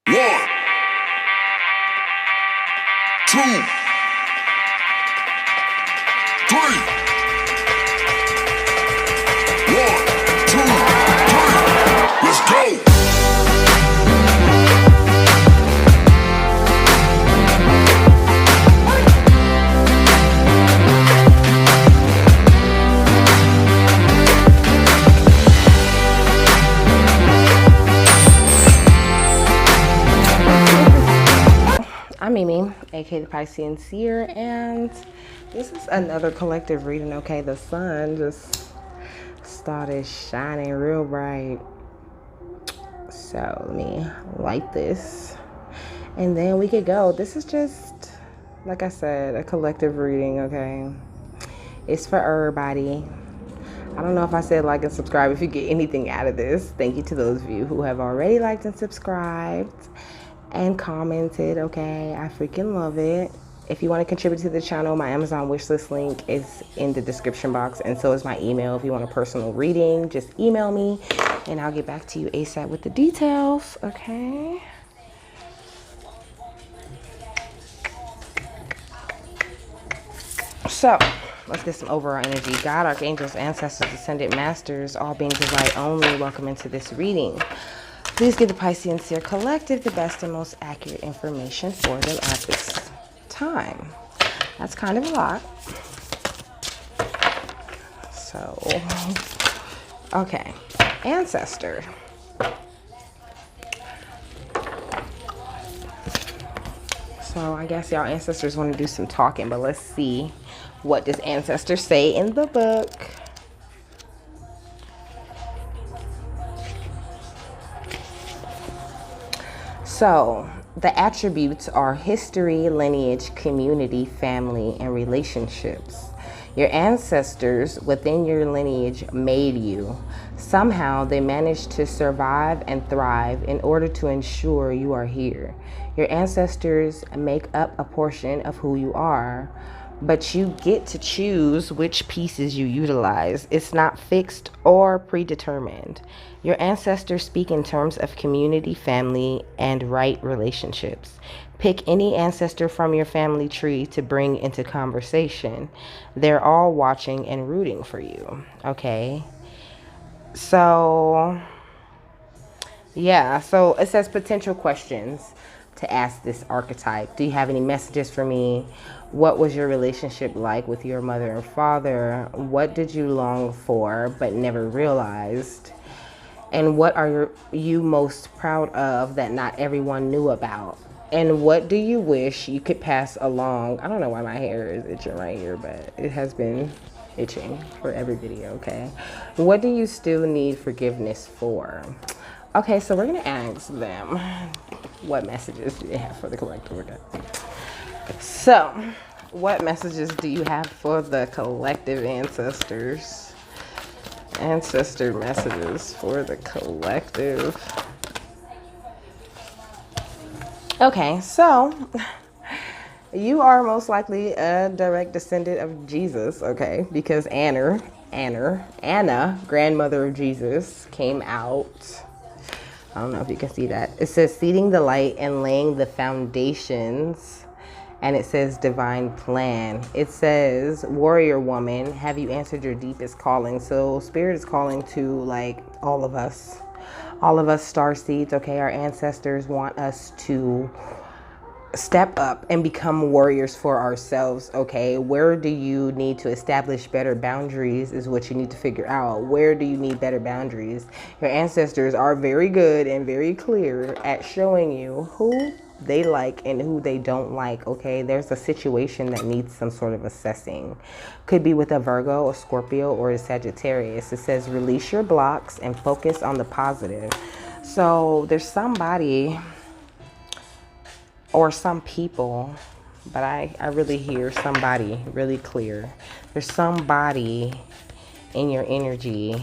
One, two, three. One, two, three. Let's go. I'm Mimi, aka the Piscean Seer, and this is another collective reading. Okay, the sun just started shining real bright, so let me light this and then we could go. This is just, like I said, a collective reading. Okay, it's for everybody. I don't know if I said like and subscribe if you get anything out of this. Thank you to those of you who have already liked and subscribed and commented. Okay, I freaking love it. If you want to contribute to the channel, my Amazon wishlist link is in the description box, and so is my email. If you want a personal reading, just email me and I'll get back to you ASAP with the details. Okay, so let's get some overall energy. God, archangels, ancestors, ascended masters, all beings of light only, welcome into this reading. Please give the Piscean Seer Collective the best and most accurate information for them at this time. That's kind of a lot. So, okay. Ancestor. So I guess y'all ancestors want to do some talking, but let's see what does ancestor say in the book. So, the attributes are history, lineage, community, family, and relationships. Your ancestors within your lineage made you. Somehow, they managed to survive and thrive in order to ensure you are here. Your ancestors make up a portion of who you are, but you get to choose which pieces you utilize. It's not fixed or predetermined. Your ancestors speak in terms of community, family, and right relationships. Pick any ancestor from your family tree to bring into conversation. They're all watching and rooting for you. Okay. So, yeah. So it says potential questions to ask this archetype. Do you have any messages for me? What was your relationship like with your mother and father? What did you long for but never realized? And what are you most proud of that not everyone knew about? And what do you wish you could pass along? I don't know why my hair is itching right here, but it has been itching for every video, okay? What do you still need forgiveness for? Okay, so we're gonna ask them what messages do they have for the collective. So, what messages do you have for the collective ancestors? Ancestor messages for the collective. Okay, so you are most likely a direct descendant of Jesus, okay? Because Anna, grandmother of Jesus, came out. I don't know if you can see that. It says seeding the light and laying the foundations. And it says divine plan. It says warrior woman, have you answered your deepest calling? So spirit is calling to like all of us star seeds. Okay, our ancestors want us to step up and become warriors for ourselves. Okay, where do you need to establish better boundaries is what you need to figure out. Where do you need better boundaries? Your ancestors are very good and very clear at showing you who they like and who they don't like. Okay, there's a situation that needs some sort of assessing. Could be with a Virgo, a Scorpio, or a Sagittarius. It says release your blocks and focus on the positive. So there's somebody or some people, but I really hear somebody really clear. There's somebody in your energy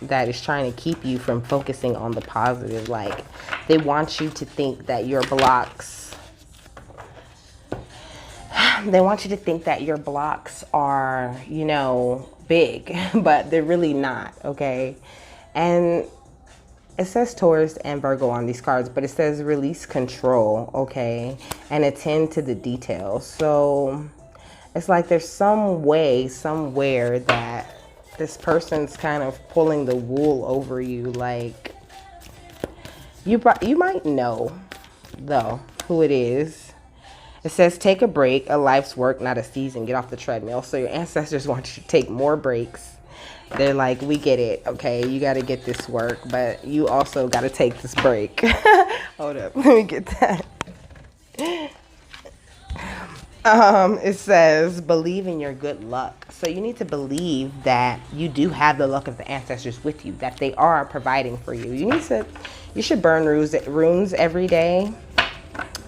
that is trying to keep you from focusing on the positive. Like they want you to think that your blocks, are, you know, big, but they're really not. Okay. And it says Taurus and Virgo on these cards, but it says release control, okay, and attend to the details. So it's like there's some way, somewhere that this person's kind of pulling the wool over you. Like you might know though who it is. It says take a break, a life's work, not a season. Get off the treadmill. So your ancestors want you to take more breaks. They're like, we get it, okay? You got to get this work, but you also got to take this break. Hold up, let me get that. It says believe in your good luck. So you need to believe that you do have the luck of the ancestors with you, that they are providing for you. You should burn runes every day.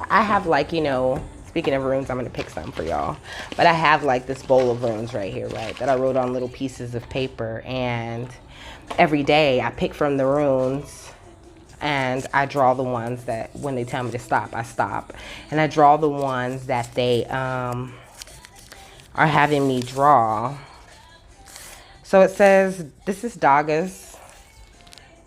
I have, like, you know, speaking of runes, I'm going to pick some for y'all. But I have like this bowl of runes right here, right? That I wrote on little pieces of paper. And every day I pick from the runes and I draw the ones that when they tell me to stop, I stop. And I draw the ones that they are having me draw. So it says, this is Dagas.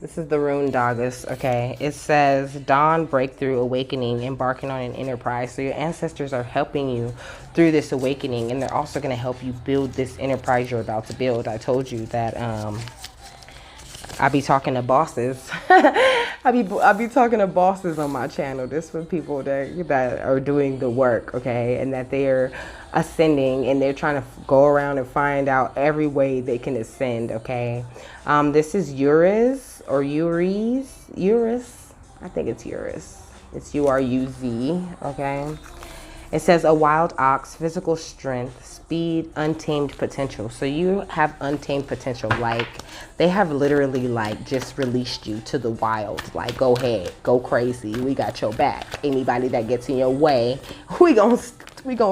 This is the rune Dagas, okay? It says dawn, breakthrough, awakening, embarking on an enterprise. So your ancestors are helping you through this awakening, and they're also going to help you build this enterprise you're about to build. I told you that I be talking to bosses. I be talking to bosses on my channel. This for people that are doing the work, okay? And that they're ascending and they're trying to go around and find out every way they can ascend, okay? This is Uruz or Uruz. I think it's Uruz. It's U-R-U-Z, okay? It says a wild ox, physical strength, speed, untamed potential. So you have untamed potential. Like they have literally like just released you to the wild. Like go ahead, go crazy. We got your back. Anybody that gets in your way, we gonna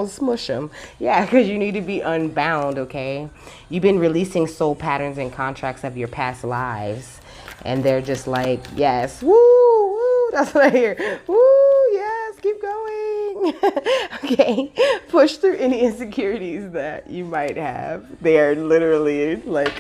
smush them. Yeah, because you need to be unbound, okay? You've been releasing soul patterns and contracts of your past lives. And they're just like, yes, woo, woo. That's what I hear. Woo, yes, keep going. Okay, push through any insecurities that you might have. They are literally like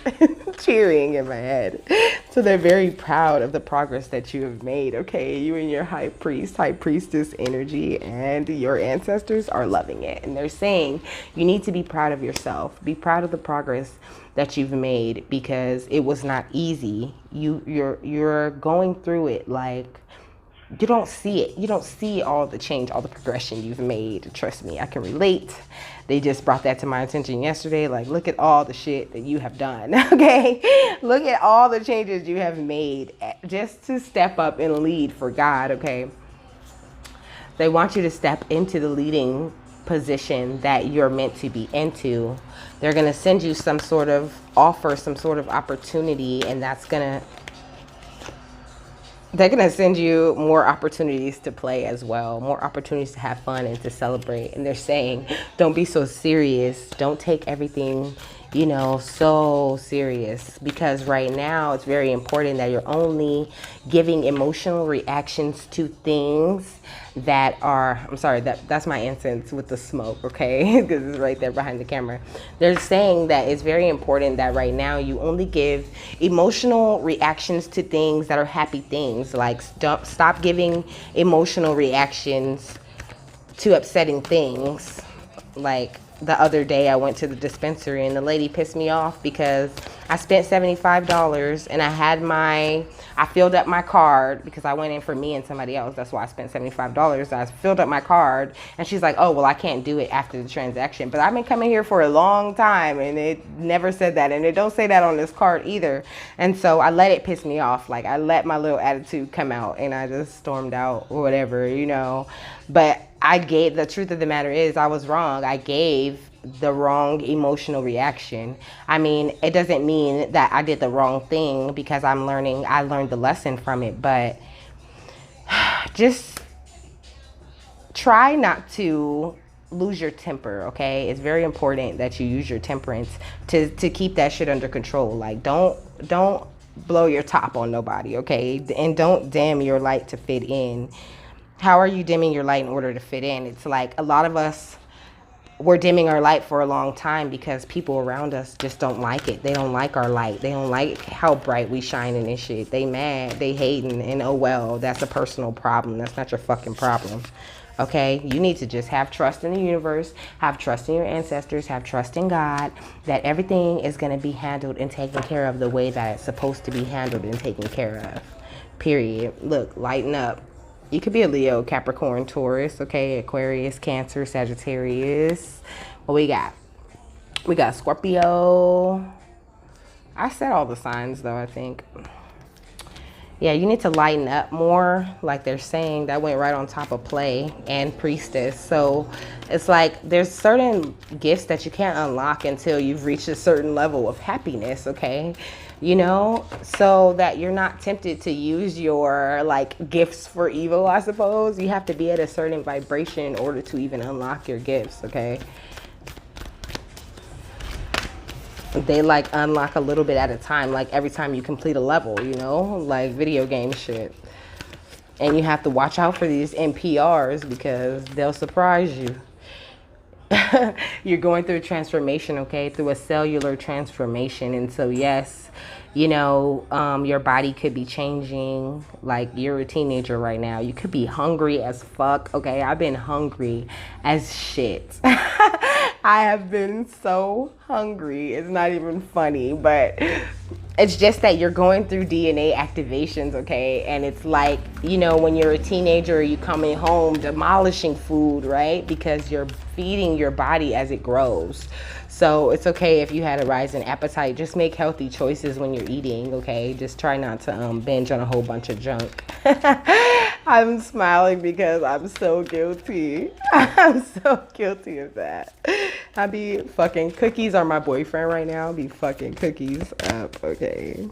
cheering in my head. So they're very proud of the progress that you have made, okay? You and your high priestess energy and your ancestors are loving it. And they're saying you need to be proud of yourself. Be proud of the progress that you've made because it was not easy. You're going through it like you don't see it. You don't see all the change, all the progression you've made. Trust me, I can relate. They just brought that to my attention yesterday. Like, look at all the shit that you have done, okay? Look at all the changes you have made just to step up and lead for God, okay? They want you to step into the leading position that you're meant to be into. They're going to send you some sort of offer, some sort of opportunity, and they're going to send you more opportunities to play as well, more opportunities to have fun and to celebrate. And they're saying, don't be so serious. Don't take everything, you know, so serious, because right now it's very important that you're only giving emotional reactions to things that are, I'm sorry, that's my incense with the smoke, okay? Because it's right there behind the camera. They're saying that it's very important that right now you only give emotional reactions to things that are happy things. Like stop giving emotional reactions to upsetting things. Like the other day I went to the dispensary and the lady pissed me off because I spent $75 and I filled up my card because I went in for me and somebody else. That's why I spent $75. I filled up my card and she's like, oh, well, I can't do it after the transaction. But I've been coming here for a long time and it never said that. And it don't say that on this card either. And so I let it piss me off. Like I let my little attitude come out and I just stormed out or whatever, you know. But the truth of the matter is I was wrong. I gave the wrong emotional reaction. I mean, it doesn't mean that I did the wrong thing because I learned the lesson from it, but just try not to lose your temper, okay? It's very important that you use your temperance to keep that shit under control. Like don't blow your top on nobody, okay? And don't dim your light to fit in. How are you dimming your light in order to fit in? It's like a lot of us, we're dimming our light for a long time because people around us just don't like it. They don't like our light. They don't like how bright we shining and shit. They mad, they hating, and oh well, that's a personal problem. That's not your fucking problem. Okay, you need to just have trust in the universe, have trust in your ancestors, have trust in God, that everything is going to be handled and taken care of the way that it's supposed to be handled and taken care of. Period. Look, lighten up. You could be a Leo, Capricorn, Taurus, okay, Aquarius, Cancer, Sagittarius. What we got? We got Scorpio. I said all the signs though, I think. Yeah, you need to lighten up more, like they're saying. That went right on top of play and priestess. So it's like there's certain gifts that you can't unlock until you've reached a certain level of happiness, okay? You know, so that you're not tempted to use your like gifts for evil, I suppose. You have to be at a certain vibration in order to even unlock your gifts, okay? They like unlock a little bit at a time, like every time you complete a level, you know, like video game shit. And you have to watch out for these NPRs because they'll surprise you. You're going through a transformation, okay, through a cellular transformation. And so, yes, you know, your body could be changing. Like, you're a teenager right now. You could be hungry as fuck, okay? I've been hungry as shit. I have been so hungry. It's not even funny, but it's just that you're going through DNA activations, okay? And it's like, you know, when you're a teenager, you coming home demolishing food, right? Because you're feeding your body as it grows. So it's okay if you had a rise in appetite. Just make healthy choices when you're eating, okay? Just try not to binge on a whole bunch of junk. I'm smiling because I'm so guilty. I'm so guilty of that. I be fucking cookies are my boyfriend right now. I be fucking cookies up, okay?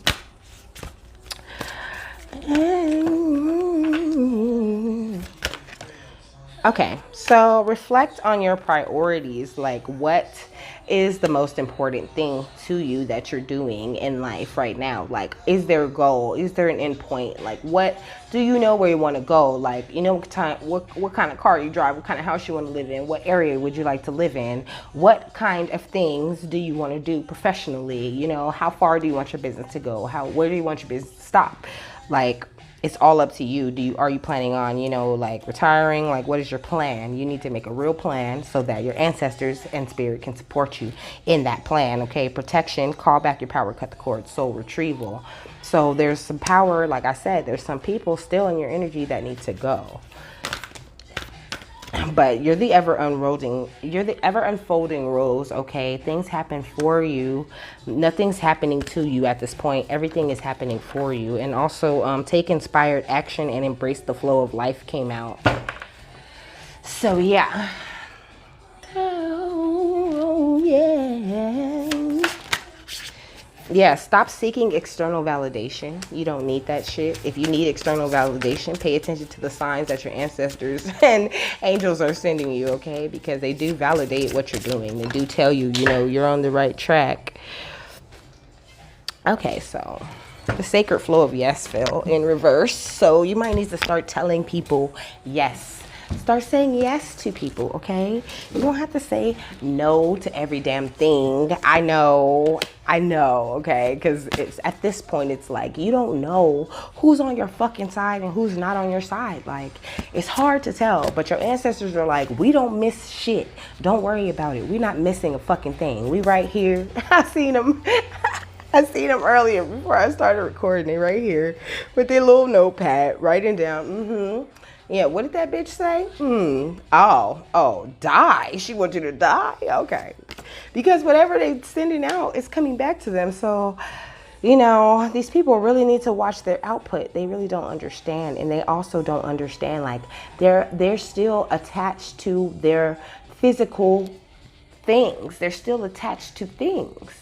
Okay, so reflect on your priorities. Like, what is the most important thing to you that you're doing in life right now? Like, is there a goal? Is there an end point? Like, what do you know where you want to go? Like, you know, what kind of car you drive, what kind of house you want to live in, what area would you like to live in, what kind of things do you want to do professionally? You know, how far do you want your business to go? Where do you want your business to stop? Like, it's all up to you. Are you planning on, you know, like retiring? Like, what is your plan? You need to make a real plan so that your ancestors and spirit can support you in that plan, okay? Protection, call back your power, cut the cord, soul retrieval. So there's some power, like I said, there's some people still in your energy that need to go. But you're the ever unfolding rose, okay? Things happen for you. Nothing's happening to you at this point. Everything is happening for you. And also, take inspired action and embrace the flow of life came out. So, yeah. Oh, yeah. Yeah, stop seeking external validation. You don't need that shit. If you need external validation, pay attention to the signs that your ancestors and angels are sending you, okay? Because they do validate what you're doing. They do tell you, you know, you're on the right track. Okay, so the sacred flow of yes fell in reverse. So you might need to start telling people yes. Start saying yes to people, okay? You don't have to say no to every damn thing. I know, okay? Because it's at this point, it's like you don't know who's on your fucking side and who's not on your side. Like, it's hard to tell, but your ancestors are like, we don't miss shit. Don't worry about it. We're not missing a fucking thing. We right here. I seen them. I seen them earlier before I started recording. They right here with their little notepad, writing down, Yeah, what did that bitch say? Oh, die. She wants you to die? Okay. Because whatever they're sending out is coming back to them. So, you know, these people really need to watch their output. They really don't understand. And they also don't understand, like, they're still attached to their physical things. They're still attached to things.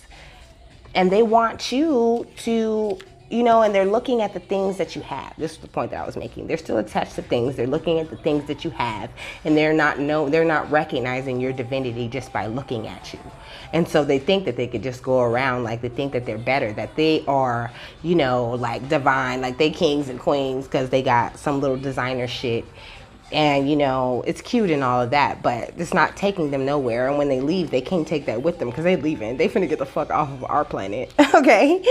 And they want you to, you know, and they're looking at the things that you have. This is the point that I was making. They're still attached to things. They're looking at the things that you have, and they're not recognizing your divinity just by looking at you. And so they think that they could just go around, like, they think that they're better, that they are, you know, like divine, like they kings and queens because they got some little designer shit And, you know, it's cute and all of that, but it's not taking them nowhere. And when they leave, they can't take that with them because they leaving. They finna get the fuck off of our planet, okay?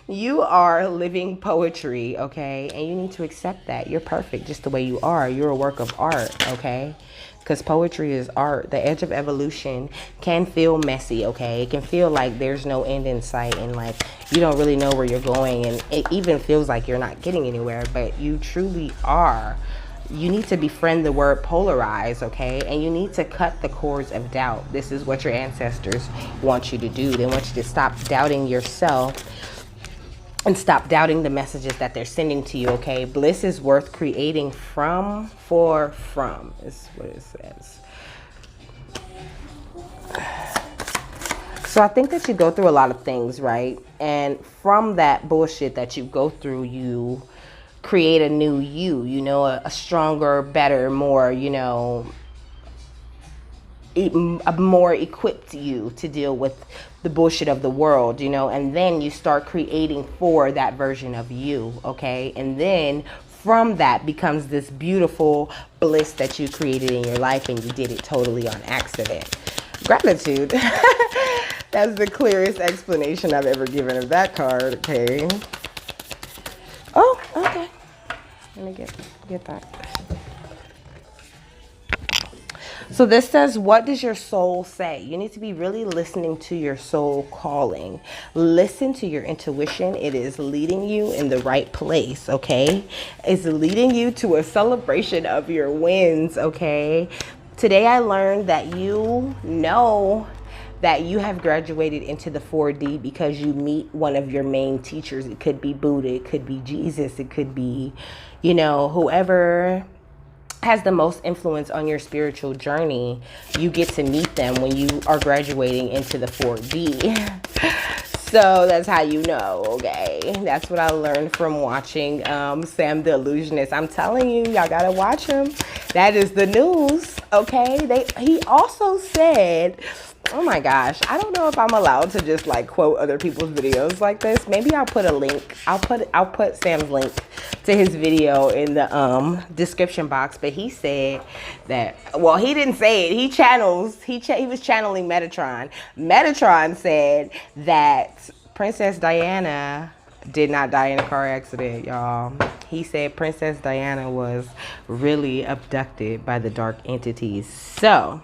You are living poetry, okay? And you need to accept that. You're perfect just the way you are. You're a work of art, okay? Because poetry is art. The edge of evolution can feel messy, okay? It can feel like there's no end in sight and like you don't really know where you're going. And it even feels like you're not getting anywhere, but you truly are. You need to befriend the word polarize, okay? And you need to cut the cords of doubt. This is what your ancestors want you to do. They want you to stop doubting yourself and stop doubting the messages that they're sending to you, okay? Bliss is worth creating from, is what it says. So I think that you go through a lot of things, right? And from that bullshit that you go through, you create a new you know, a stronger, better, more, you know, a more equipped you to deal with the bullshit of the world, you know, and then you start creating for that version of you, okay? And then from that becomes this beautiful bliss that you created in your life, and you did it totally on accident. Gratitude. That's the clearest explanation I've ever given of that card, okay? Oh, okay. Let me get that. So this says, what does your soul say? You need to be really listening to your soul calling. Listen to your intuition. It is leading you in the right place, okay? It's leading you to a celebration of your wins, okay? Today I learned that you know that you have graduated into the 4D because you meet one of your main teachers. It could be Buddha, it could be Jesus, it could be, you know, whoever has the most influence on your spiritual journey. You get to meet them when you are graduating into the 4D. So that's how you know, okay? That's what I learned from watching Sam the Illusionist. I'm telling you, y'all gotta watch him. That is the news, okay? He also said, oh my gosh, I don't know if I'm allowed to just like quote other people's videos like this. Maybe I'll put a link. I'll put Sam's link to his video in the description box. But he said that, well, he didn't say it. He was channeling Metatron. Metatron said that Princess Diana did not die in a car accident, y'all. He said Princess Diana was really abducted by the dark entities. So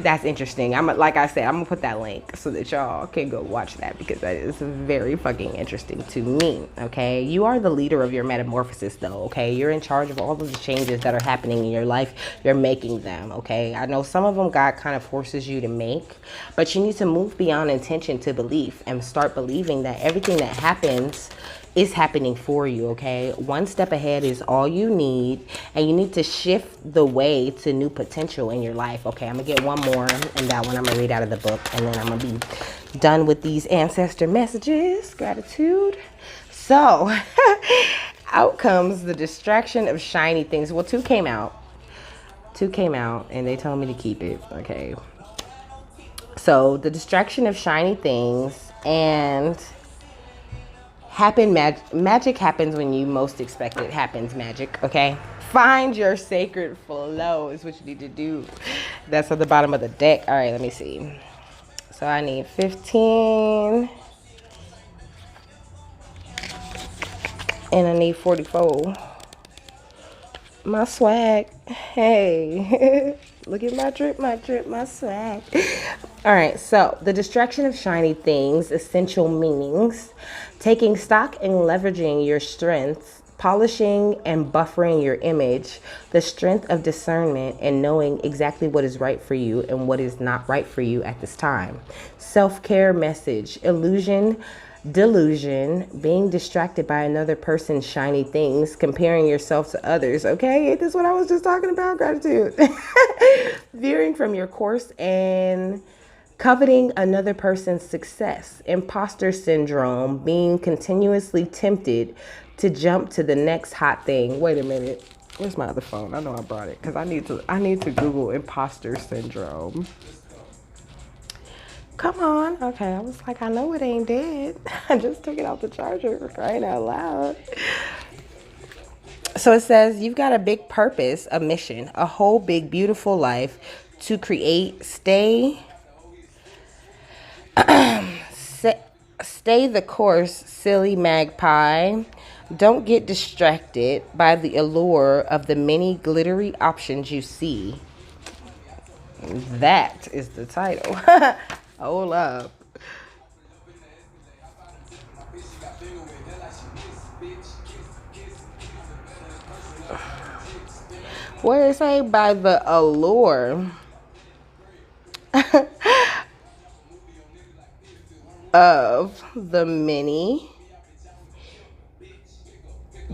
that's interesting. Like I said, I'm gonna put that link so that y'all can go watch that, because that is very fucking interesting to me, okay? You are the leader of your metamorphosis though, okay? You're in charge of all of the changes that are happening in your life. You're making them, okay? I know some of them God kind of forces you to make, but you need to move beyond intention to belief and start believing that everything that happens is happening for you, okay? One step ahead is all you need, and you need to shift the way to new potential in your life, okay? I'm gonna get one more, and that one I'm gonna read out of the book, and then I'm gonna be done with these ancestor messages. Gratitude. So, out comes the distraction of shiny things. Well, two came out, and they told me to keep it, okay? So, the distraction of shiny things and magic happens when you most expect it happens, magic, okay? Find your sacred flow is what you need to do. That's at the bottom of the deck. All right, let me see. So I need 15. And I need 44. My swag. Hey. Look at my drip, my swag. All right, so the distraction of shiny things, essential meanings, taking stock and leveraging your strengths, polishing and buffering your image, the strength of discernment and knowing exactly what is right for you and what is not right for you at this time. Self-care message, illusion, delusion, being distracted by another person's shiny things, comparing yourself to others. Okay, this is what I was just talking about. Gratitude. Veering from your course and coveting another person's success. Imposter syndrome, being continuously tempted to jump to the next hot thing. Wait a minute, where's my other phone? I know I brought it because I need to Google imposter syndrome. Come on. Okay, I was like, I know it ain't dead. I just took it out the charger, for crying out loud. So it says you've got a big purpose, a mission, a whole big beautiful life to create. Stay the course, silly magpie. Don't get distracted by the allure of the many glittery options you see. That is the title. Hold up. What did it say? By the allure of the many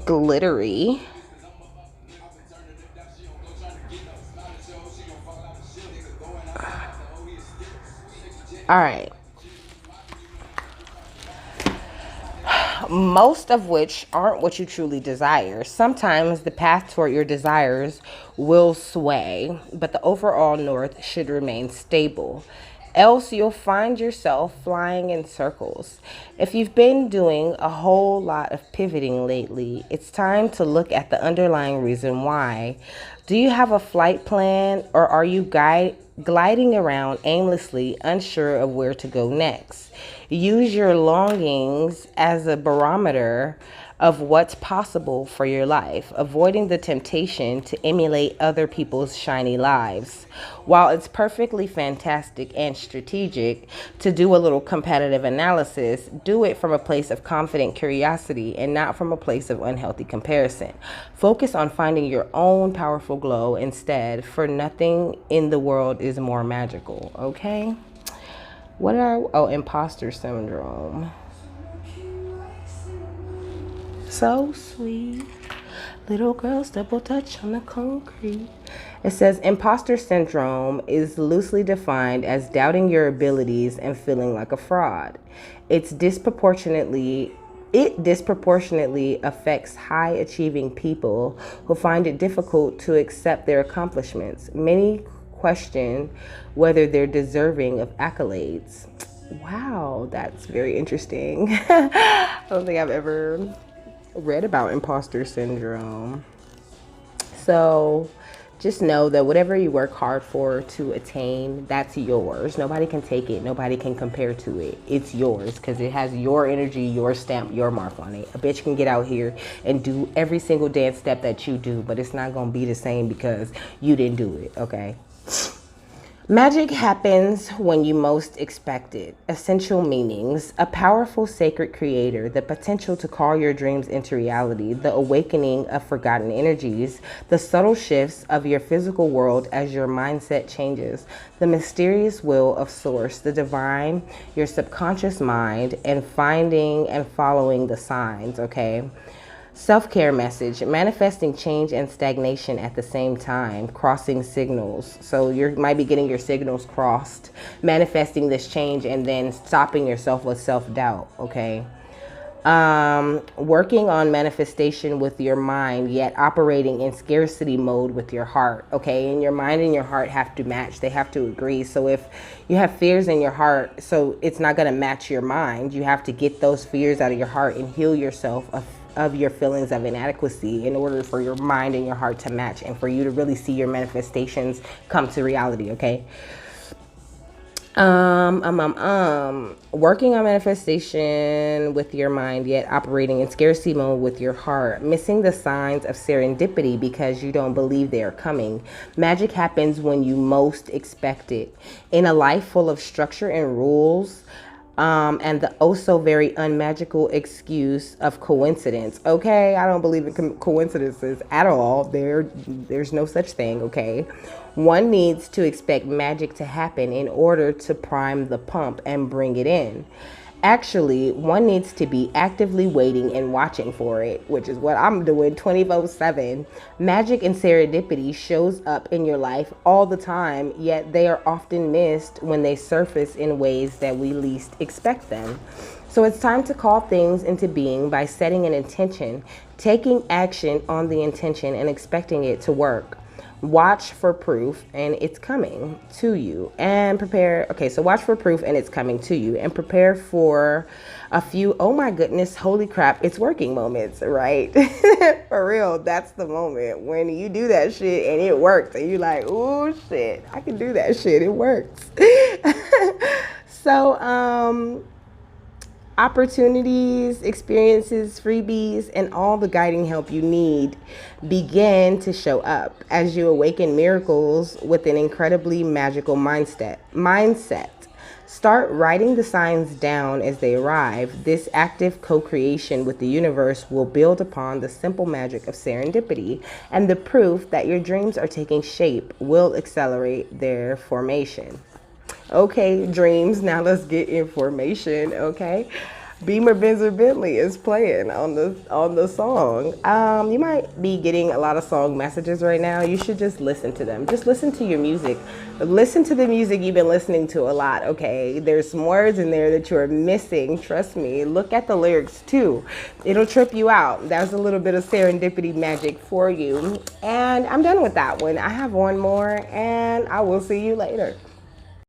glittery. All right. Most of which aren't what you truly desire. Sometimes the path toward your desires will sway, but the overall north should remain stable. Else, you'll find yourself flying in circles. If you've been doing a whole lot of pivoting lately, it's time to look at the underlying reason why. Do you have a flight plan, or are you gliding around aimlessly, unsure of where to go next? Use your longings as a barometer of what's possible for your life, avoiding the temptation to emulate other people's shiny lives. While it's perfectly fantastic and strategic to do a little competitive analysis, do it from a place of confident curiosity and not from a place of unhealthy comparison. Focus on finding your own powerful glow instead, for nothing in the world is more magical, okay? Imposter syndrome. So sweet. Little girls double touch on the concrete. It says imposter syndrome is loosely defined as doubting your abilities and feeling like a fraud. It disproportionately affects high achieving people who find it difficult to accept their accomplishments. Many question whether they're deserving of accolades. Wow, that's very interesting. I don't think I've ever read about imposter syndrome. So just know that whatever you work hard for to attain, that's yours. Nobody can take it. Nobody can compare to it. It's yours because it has your energy, your stamp, your mark on it. A bitch can get out here and do every single dance step that you do, but it's not going to be the same because you didn't do it, okay? Magic happens when you most expect it. Essential meanings: a powerful sacred creator, the potential to call your dreams into reality, the awakening of forgotten energies, the subtle shifts of your physical world as your mindset changes, the mysterious will of source, the divine, your subconscious mind, and finding and following the signs, okay? Self-care message: manifesting change and stagnation at the same time, crossing signals. So you might be getting your signals crossed, manifesting this change and then stopping yourself with self-doubt, okay? Working on manifestation with your mind, yet operating in scarcity mode with your heart, okay? And your mind and your heart have to match. They have to agree. So if you have fears in your heart, so it's not going to match your mind. You have to get those fears out of your heart and heal yourself of your feelings of inadequacy in order for your mind and your heart to match and for you to really see your manifestations come to reality, okay? Working on manifestation with your mind, yet operating in scarcity mode with your heart. Missing the signs of serendipity because you don't believe they are coming. Magic happens when you most expect it. In a life full of structure and rules, and the oh so very unmagical excuse of coincidence. Okay, I don't believe in coincidences at all. There's no such thing, okay? One needs to expect magic to happen in order to prime the pump and bring it in. Actually, one needs to be actively waiting and watching for it, which is what I'm doing 24/7. Magic and serendipity shows up in your life all the time, yet they are often missed when they surface in ways that we least expect them. So it's time to call things into being by setting an intention, taking action on the intention and expecting it to work. Watch for proof and it's coming to you, and prepare. Okay, so watch for proof and it's coming to you, and prepare for a few, oh my goodness, holy crap, it's working moments, right? For real, that's the moment when you do that shit and it works and you're like, oh shit, I can do that shit, it works. So, opportunities, experiences, freebies, and all the guiding help you need begin to show up as you awaken miracles with an incredibly magical mindset. Start writing the signs down as they arrive. This active co-creation with the universe will build upon the simple magic of serendipity, and the proof that your dreams are taking shape will accelerate their formation. Okay, dreams, now let's get information, okay? Beamer Benzer Bentley is playing on the song. You might be getting a lot of song messages right now. You should just listen to them. Just listen to your music. Listen to the music you've been listening to a lot, okay? There's some words in there that you're missing. Trust me. Look at the lyrics too. It'll trip you out. That's a little bit of serendipity magic for you. And I'm done with that one. I have one more, and I will see you later.